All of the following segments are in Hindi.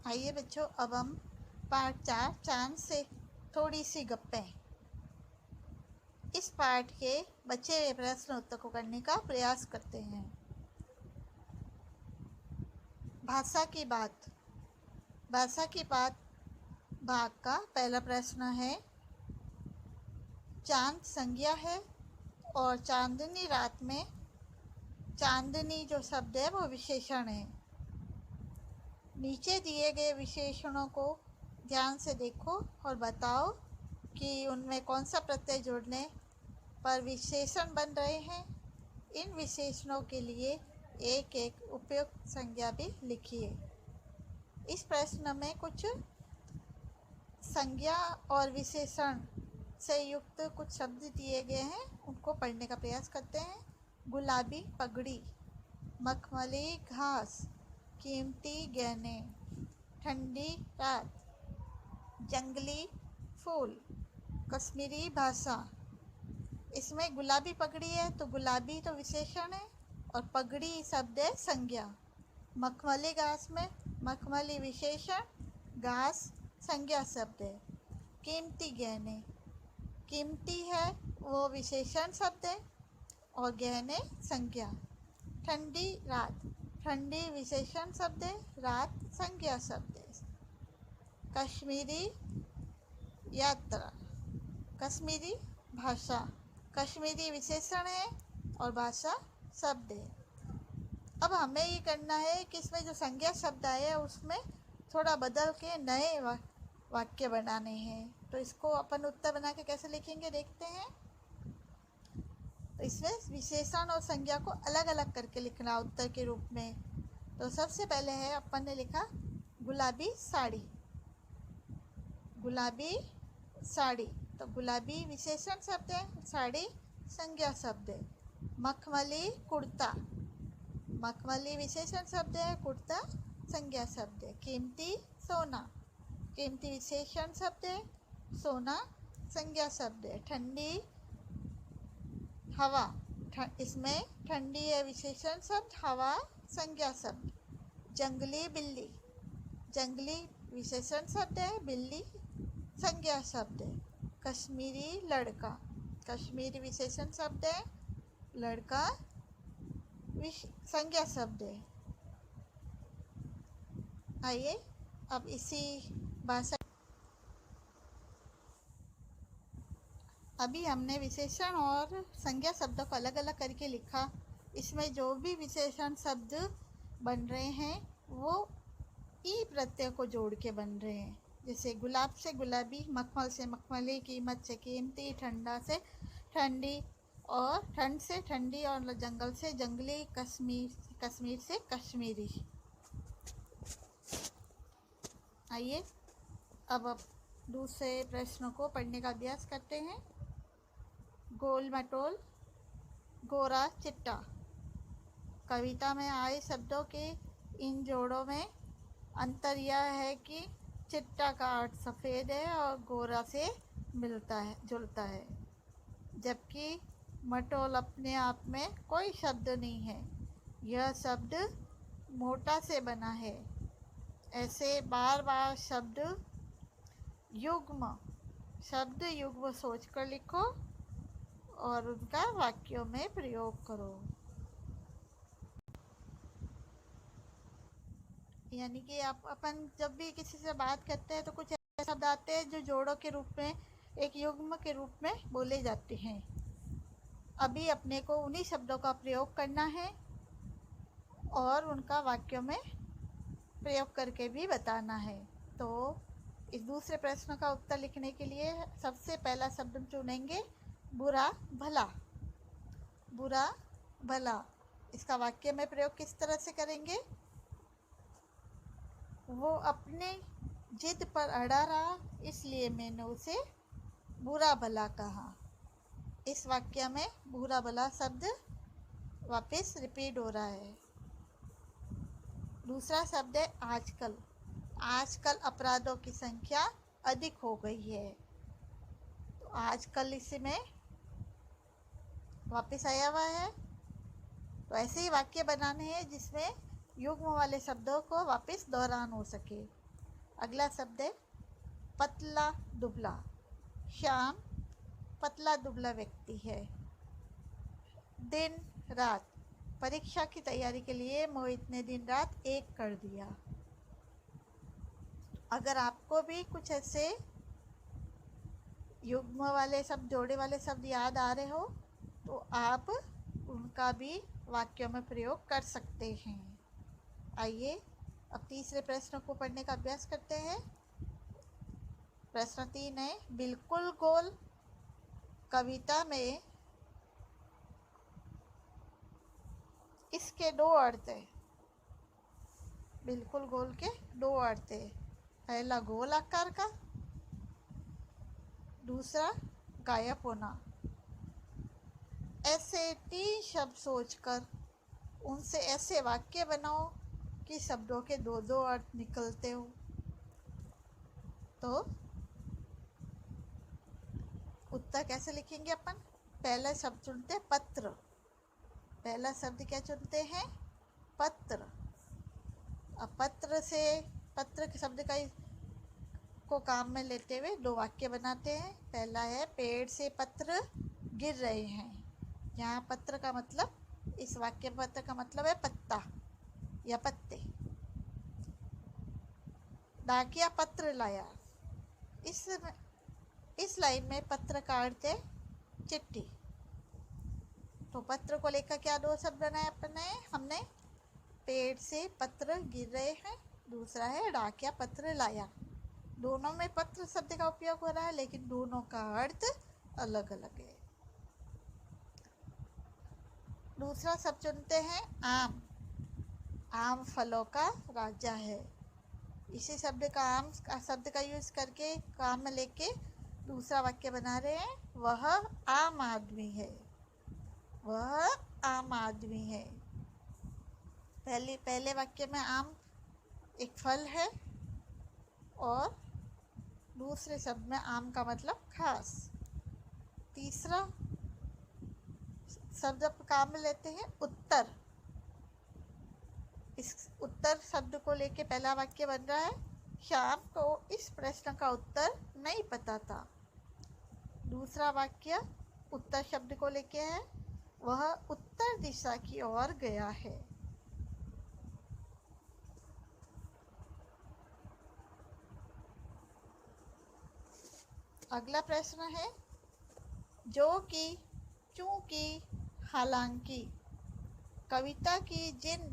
आइए बच्चों, अब हम पार्ट 4 चांद से थोड़ी सी गप्पें, इस पार्ट के बचे हुए प्रश्न उत्तर को करने का प्रयास करते हैं। भाषा की बात। भाषा की बात भाग का पहला प्रश्न है, चांद संज्ञा है और चांदनी रात में चांदनी जो शब्द है वो विशेषण है। नीचे दिए गए विशेषणों को ध्यान से देखो और बताओ कि उनमें कौन सा प्रत्यय जोड़ने पर विशेषण बन रहे हैं। इन विशेषणों के लिए एक एक उपयुक्त संज्ञा भी लिखिए। इस प्रश्न में कुछ संज्ञा और विशेषण से युक्त कुछ शब्द दिए गए हैं, उनको पढ़ने का प्रयास करते हैं। गुलाबी पगड़ी, मखमली घास, कीमती गहने, ठंडी रात, जंगली फूल, कश्मीरी भाषा। इसमें गुलाबी पगड़ी है तो गुलाबी तो विशेषण है और पगड़ी शब्द है संज्ञा। मखमली घास में मखमली विशेषण, घास संज्ञा शब्द है। कीमती गहने, कीमती है वो विशेषण शब्द है और गहने संज्ञा। ठंडी रात, ठंडी विशेषण शब्द है, रात संज्ञा शब्द है। कश्मीरी यात्रा, कश्मीरी भाषा, कश्मीरी विशेषण है और भाषा शब्द है। अब हमें ये करना है कि इसमें जो संज्ञा शब्द आए हैं उसमें थोड़ा बदल के नए वाक्य बनाने हैं। तो इसको अपन उत्तर बना के कैसे लिखेंगे देखते हैं। तो इसमें विशेषण और संज्ञा को अलग अलग करके लिखना उत्तर के रूप में। तो सबसे पहले है, अपन ने लिखा गुलाबी साड़ी, गुलाबी साड़ी तो गुलाबी विशेषण शब्द है, साड़ी संज्ञा शब्द है। मखमली कुर्ता, मखमली विशेषण शब्द है, कुर्ता संज्ञा शब्द है। कीमती सोना, कीमती विशेषण शब्द है, सोना संज्ञा शब्द है। ठंडी हवा, इसमें ठंडी है विशेषण शब्द, हवा संज्ञा शब्द। जंगली बिल्ली, जंगली विशेषण शब्द है, बिल्ली संज्ञा शब्द है। कश्मीरी लड़का, कश्मीरी विशेषण शब्द है, लड़का संज्ञा शब्द है। आइए अब इसी भाषा, अभी हमने विशेषण और संज्ञा शब्दों को अलग अलग करके लिखा। इसमें जो भी विशेषण शब्द बन रहे हैं वो ई प्रत्यय को जोड़ के बन रहे हैं। जैसे गुलाब से गुलाबी, मखमल से मखमली, कीमत से कीमती, ठंडा से ठंडी और ठंड से ठंडी और जंगल से जंगली, कश्मीर से कश्मीरी। आइए अब दूसरे प्रश्नों को पढ़ने का अभ्यास करते हैं। गोल मटोल, गोरा चिट्टा। कविता में आए शब्दों के इन जोड़ों में अंतर यह है कि चिट्टा का अर्थ सफ़ेद है और गोरा से मिलता है जुलता है, जबकि मटोल अपने आप में कोई शब्द नहीं है, यह शब्द मोटा से बना है। ऐसे बार बार शब्द युग्म सोचकर लिखो और उनका वाक्यों में प्रयोग करो। यानी कि अपन जब भी किसी से बात करते हैं तो कुछ ऐसे शब्द आते हैं जो जोड़ों के रूप में, एक युग्म के रूप में बोले जाते हैं। अभी अपने को उन्हीं शब्दों का प्रयोग करना है और उनका वाक्यों में प्रयोग करके भी बताना है। तो इस दूसरे प्रश्न का उत्तर लिखने के लिए सबसे पहला शब्द हम चुनेंगे बुरा भला। बुरा भला, इसका वाक्य में प्रयोग किस तरह से करेंगे। वो अपने जिद पर अड़ा रहा, इसलिए मैंने उसे बुरा भला कहा। इस वाक्य में बुरा भला शब्द वापस रिपीट हो रहा है। दूसरा शब्द है आजकल। आजकल अपराधों की संख्या अधिक हो गई है, तो आजकल इसमें वापस आया हुआ है। तो ऐसे ही वाक्य बनाने हैं जिसमें युग्म वाले शब्दों को वापस दोहरान हो सके। अगला शब्द है पतला दुबला। श्याम पतला दुबला व्यक्ति है। दिन रात, परीक्षा की तैयारी के लिए मोहित ने दिन रात एक कर दिया। अगर आपको भी कुछ ऐसे युग्म वाले शब्द, जोड़े वाले शब्द याद आ रहे हो तो आप उनका भी वाक्यों में प्रयोग कर सकते हैं। आइए अब तीसरे प्रश्न को पढ़ने का अभ्यास करते हैं। प्रश्न 3 है, बिल्कुल गोल कविता में इसके दो अर्थ है। बिल्कुल गोल के दो अर्थ है। पहला गोल आकार का, दूसरा गायब होना। ऐसे 3 शब्द सोचकर उनसे ऐसे वाक्य बनाओ कि शब्दों के दो दो अर्थ निकलते हो। तो उत्तर कैसे लिखेंगे अपन? पहला शब्द चुनते हैं पत्र। पहला शब्द क्या चुनते हैं? पत्र। अब पत्र के शब्द को काम में लेते हुए दो वाक्य बनाते हैं। पहला है, पेड़ से पत्र गिर रहे हैं। यहाँ पत्र का मतलब, इस वाक्य पत्र का मतलब है पत्ता या पत्ते। डाकिया पत्र लाया। इस लाइन में पत्र का अर्थ है चिट्ठी। तो पत्र को लेकर क्या दो शब्द बनाए हमने? पेड़ से पत्र गिर रहे हैं, दूसरा है डाकिया पत्र लाया। दोनों में पत्र शब्द का उपयोग हो रहा है, लेकिन दोनों का अर्थ अलग अलग है। दूसरा शब्द चुनते हैं आम। आम फलों का राजा है। इसी शब्द का आम शब्द का यूज करके काम में लेके दूसरा वाक्य बना रहे हैं, वह आम आदमी है। वह आम आदमी है। पहले वाक्य में आम एक फल है और दूसरे शब्द में आम का मतलब खास। तीसरा शब्द काम में लेते हैं उत्तर। इस उत्तर शब्द को लेके पहला वाक्य बन रहा है, श्याम को इस प्रश्न का उत्तर नहीं पता था। दूसरा वाक्य उत्तर शब्द को लेके है, वह उत्तर दिशा की ओर गया है। अगला प्रश्न है, जो कि, चूंकि, हालांकि। कविता की जिन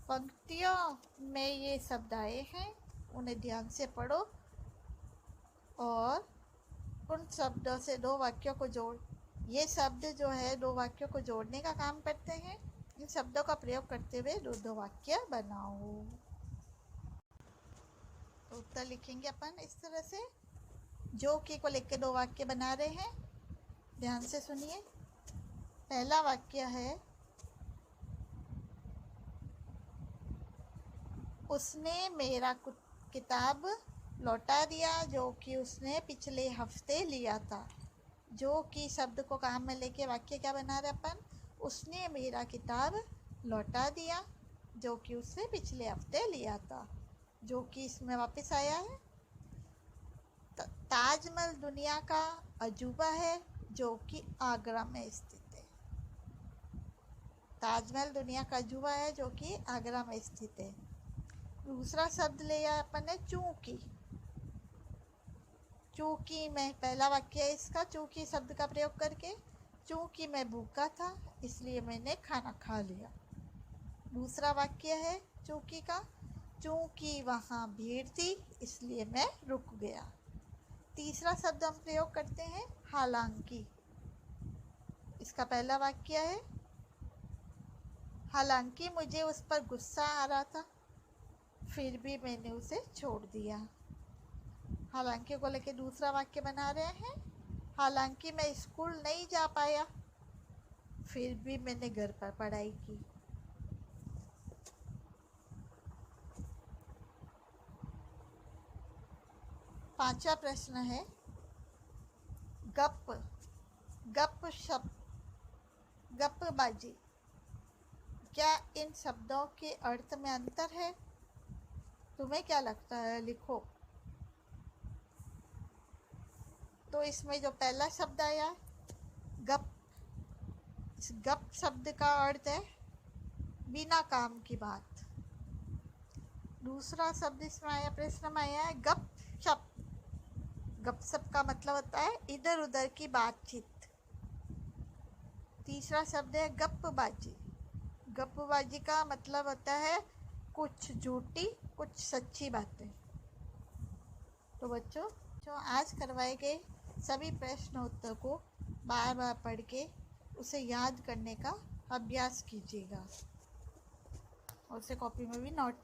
पंक्तियों में ये शब्द आए हैं उन्हें ध्यान से पढ़ो और उन शब्दों से दो वाक्यों को जोड़। ये शब्द जो है दो वाक्यों को जोड़ने का काम करते हैं। इन शब्दों का प्रयोग करते हुए दो वाक्य बनाओ। तो उत्तर लिखेंगे अपन इस तरह से। जो कि को लेकर दो वाक्य बना रहे हैं, ध्यान से सुनिए। पहला वाक्य है, उसने मेरा किताब लौटा दिया जो कि उसने पिछले हफ्ते लिया था। जो कि शब्द को काम में लेके वाक्य क्या बना रहे अपन? उसने मेरा किताब लौटा दिया जो कि उसने पिछले हफ्ते लिया था। जो कि इसमें वापस आया है। ताजमहल दुनिया का अजूबा है जो कि आगरा में स्थित है। ताजमहल दुनिया का अजूबा है जो कि आगरा में स्थित है। दूसरा शब्द लिया अपन ने चूंकि। चूंकि मैं, पहला वाक्य है इसका चूंकि शब्द का प्रयोग करके, चूंकि मैं भूखा था इसलिए मैंने खाना खा लिया। दूसरा वाक्य है चूंकि का, चूंकि वहाँ भीड़ थी इसलिए मैं रुक गया। तीसरा शब्द हम प्रयोग करते हैं हालांकि। इसका पहला वाक्य है, हालांकि मुझे उस पर गुस्सा आ रहा था फिर भी मैंने उसे छोड़ दिया। हालांकि को लेके दूसरा वाक्य बना रहे हैं, हालांकि मैं स्कूल नहीं जा पाया फिर भी मैंने घर पर पढ़ाई की। पांचवा प्रश्न है, गप, गप शब्द, गपबाजी। क्या इन शब्दों के अर्थ में अंतर है? तुम्हें क्या लगता है? लिखो। तो इसमें जो पहला शब्द आया गप, इस गप शब्द का अर्थ है बिना काम की बात। दूसरा शब्द इसमें आया, प्रश्न में आया है गप शप। गप शप का मतलब होता है इधर उधर की बातचीत। तीसरा शब्द है गप्पबाजी। गप्पबाजी का मतलब होता है कुछ झूठी कुछ सच्ची बातें। तो बच्चों जो आज करवाए गए सभी प्रश्न उत्तर को बार बार पढ़ के उसे याद करने का अभ्यास कीजिएगा और उसे कॉपी में भी नोट